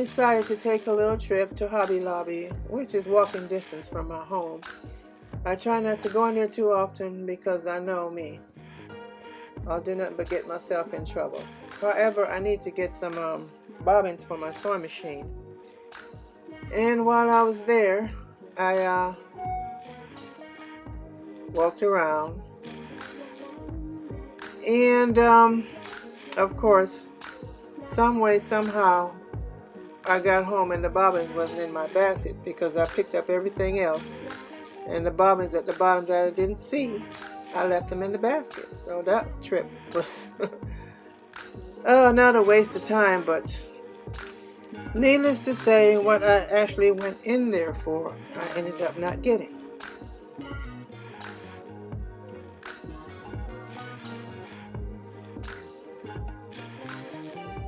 decided to take a little trip to Hobby Lobby, which is walking distance from my home. I try not to go in there too often because I know me. I'll do nothing but get myself in trouble. However, I need to get some bobbins for my sewing machine. And while I was there, I walked around. And of course, some way, somehow, I got home and the bobbins wasn't in my basket because I picked up everything else. And the bobbins at the bottom that I didn't see, I left them in the basket. So that trip was not a waste of time, but needless to say, what I actually went in there for, I ended up not getting.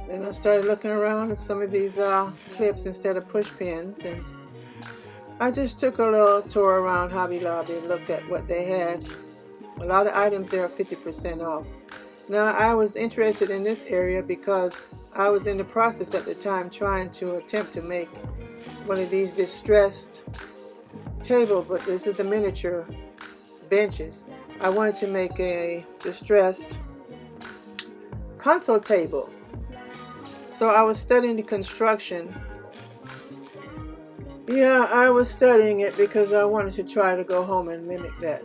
Then I started looking around at some of these clips instead of push pins, and I just took a little tour around Hobby Lobby and looked at what they had. A lot of items there are 50% off. Now, I was interested in this area because I was in the process at the time trying to attempt to make one of these distressed tables, but this is the miniature benches. I wanted to make a distressed console table. So I was studying the construction. Yeah, I was studying it because I wanted to try to go home and mimic that.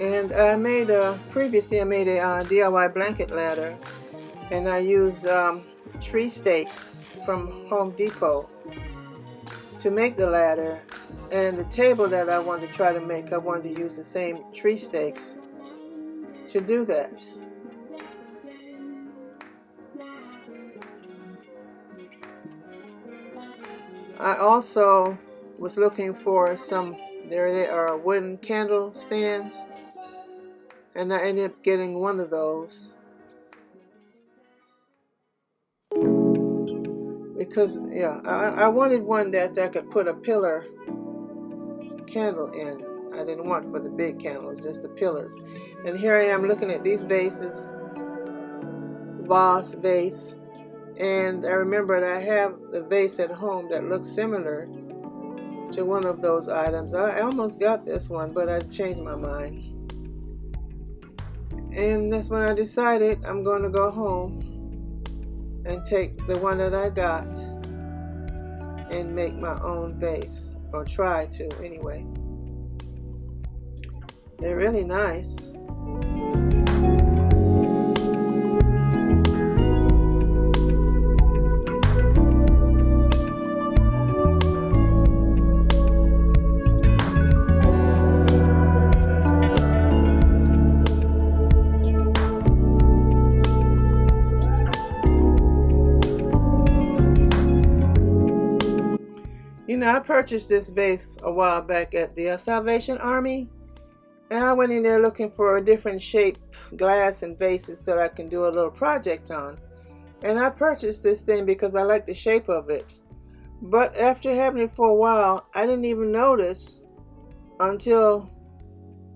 And I made previously I made a DIY blanket ladder, and I used tree stakes from Home Depot to make the ladder. And the table that I wanted to try to make, I wanted to use the same tree stakes to do that. I also was looking for some, there they are, wooden candle stands, and I ended up getting one of those because I wanted one that I could put a pillar candle in. I didn't want for the big candles, just the pillars. And here I am looking at these vases, Vase, and I remembered I have the vase at home that looks similar to one of those items. I almost got this one, but I changed my mind. And that's when I decided I'm going to go home and take the one that I got and make my own vase, or try to anyway. They're really nice. You know, I purchased this vase a while back at the Salvation Army, and I went in there looking for a different shape glass and vases that I can do a little project on. And I purchased this thing because I like the shape of it. But after having it for a while, I didn't even notice until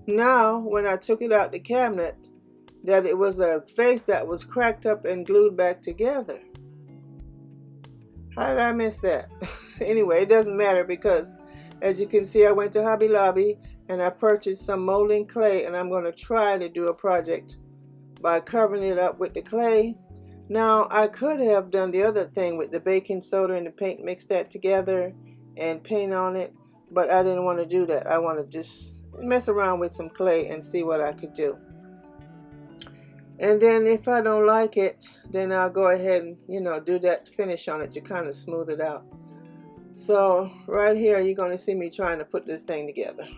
now when I took it out the cabinet that it was a vase that was cracked up and glued back together. How did I miss that? Anyway, it doesn't matter because, as you can see, I went to Hobby Lobby and I purchased some molding clay, and I'm going to try to do a project by covering it up with the clay. Now, I could have done the other thing with the baking soda and the paint, mix that together and paint on it, but I didn't want to do that. I want to just mess around with some clay and see what I could do. And then if I don't like it, then I'll go ahead and, do that finish on it to kind of smooth it out. So right here, you're going to see me trying to put this thing together.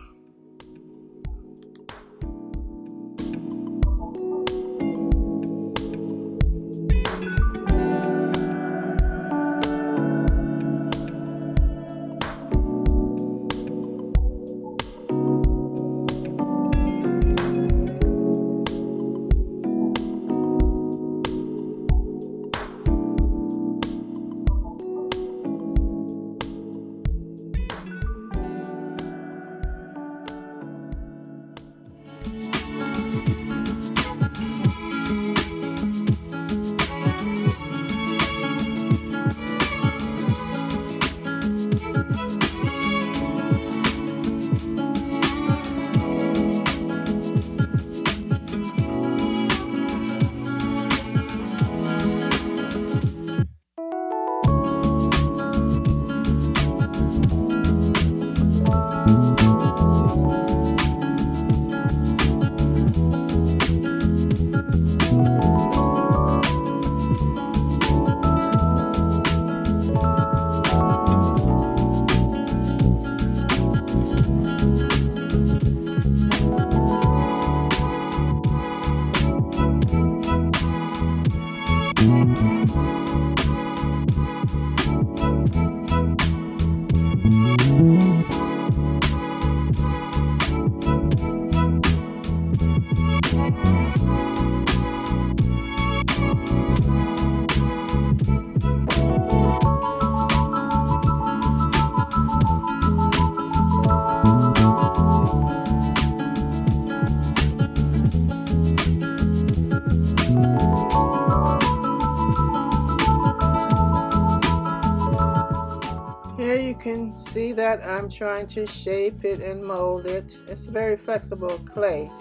here you can see that I'm trying to shape it and mold it. It's very flexible clay,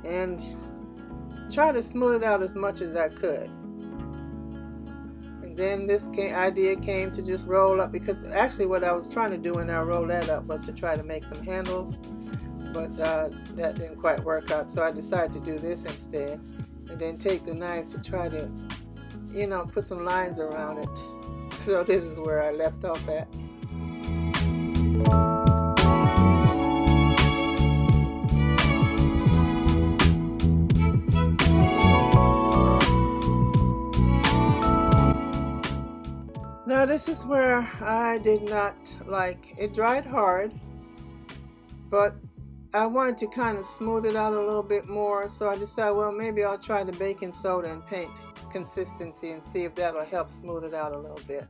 and try to smooth it out as much as I could. And then this idea came to just roll up, because actually what I was trying to do when I rolled that up was to try to make some handles, but that didn't quite work out, so I decided to do this instead, and then take the knife to try to, you know, put some lines around it. So this is where I left off at. Now this is where I did not like, it dried hard, but I wanted to kind of smooth it out a little bit more, so I decided, well, maybe I'll try the baking soda and paint consistency and see if that'll help smooth it out a little bit.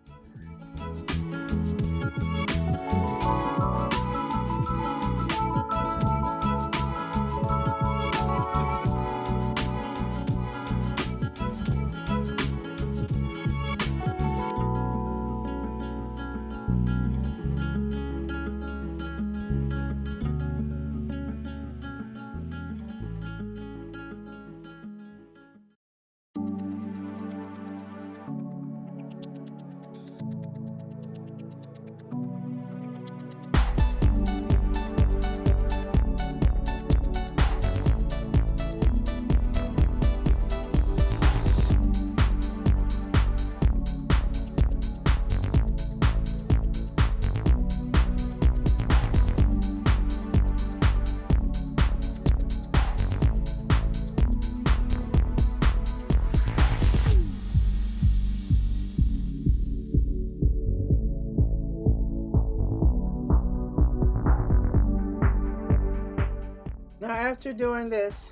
Now after doing this,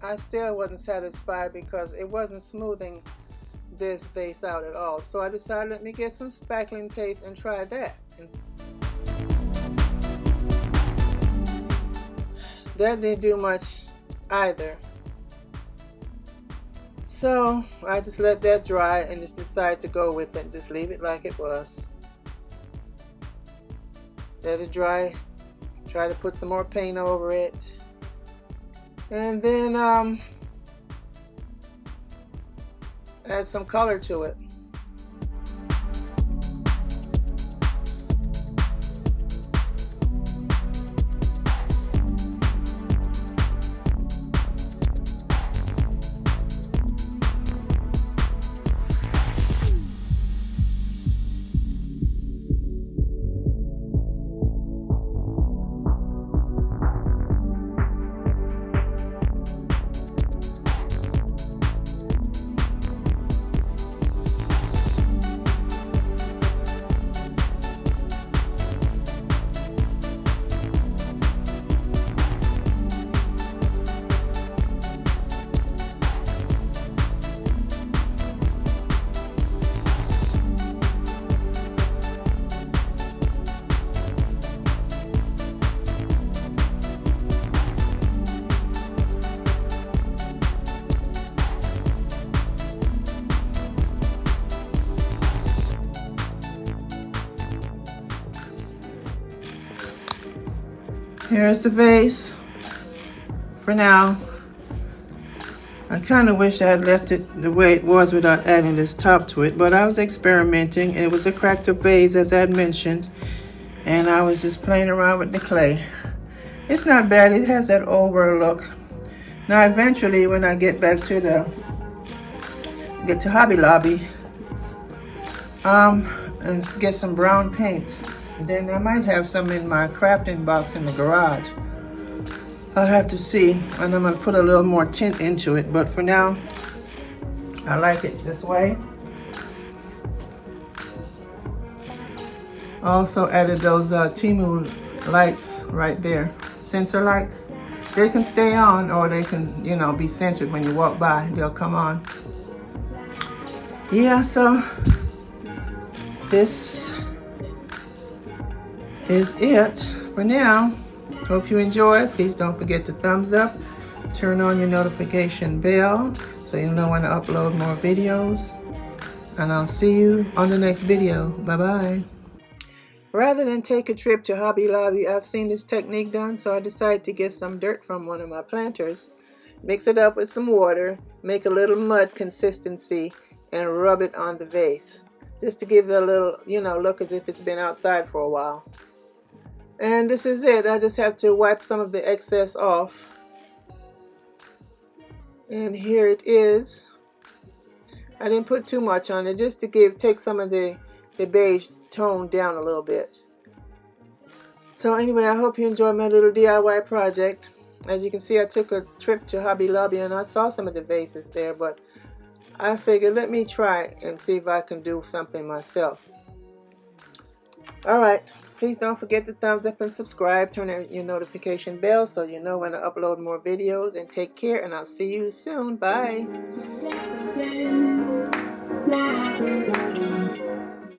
I still wasn't satisfied because it wasn't smoothing this vase out at all. So I decided, let me get some spackling paste and try that. That didn't do much either. So I just let that dry and just decided to go with it. Just leave it like it was. Let it dry. Try to put some more paint over it. And then add some color to it. Here's the vase for now. I kind of wish I had left it the way it was without adding this top to it, but I was experimenting, and it was a cracked up vase as I had mentioned, and I was just playing around with the clay. It's not bad. It has that old world look. Now eventually when I get back to Hobby Lobby and get some brown paint, then I might have some in my crafting box in the garage. I'll have to see, and I'm gonna put a little more tint into it, but for now I like it this way. Also added those Temu lights right there, sensor lights. They can stay on, or they can, you know, be censored when you walk by. They'll come on. Yeah, so this is it for now. Hope you enjoy. Please don't forget to thumbs up, turn on your notification bell so you know when I upload more videos, and I'll see you on the next video. Bye bye. Rather than take a trip to Hobby Lobby, I've seen this technique done, so I decided to get some dirt from one of my planters, mix it up with some water, make a little mud consistency, and rub it on the vase, just to give it a little, look as if it's been outside for a while. And this is it. I just have to wipe some of the excess off. And here it is. I didn't put too much on it, just to take some of the beige tone down a little bit. So anyway, I hope you enjoyed my little DIY project. As you can see, I took a trip to Hobby Lobby and I saw some of the vases there, but I figured let me try and see if I can do something myself. Alright, please don't forget to thumbs up and subscribe. Turn on your notification bell so you know when I upload more videos. And take care, and I'll see you soon. Bye.